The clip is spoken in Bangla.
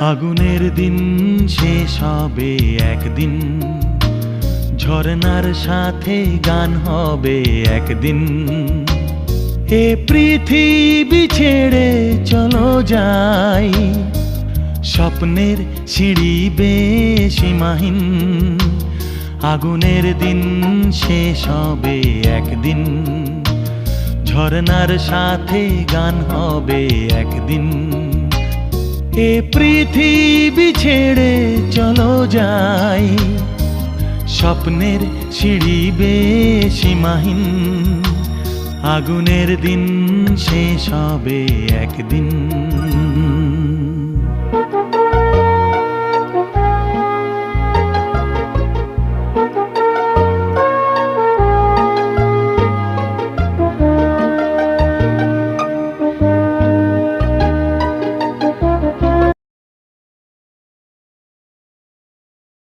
আগুনের দিন শেষ হবে একদিন, ঝরনার সাথে গান হবে একদিন। এ পৃথিবী ছেড়ে চলো যাই, স্বপ্নের সিঁড়ি বেয়ে সীমাহীন। আগুনের দিন শেষ হবে একদিন, ঝরনার সাথে গান হবে একদিন। এ পৃথিবী ছেড়ে চলো যাই, স্বপ্নের সিঁড়ি বেয়ে সীমাহীন। আগুনের দিন শেষ হবে একদিন।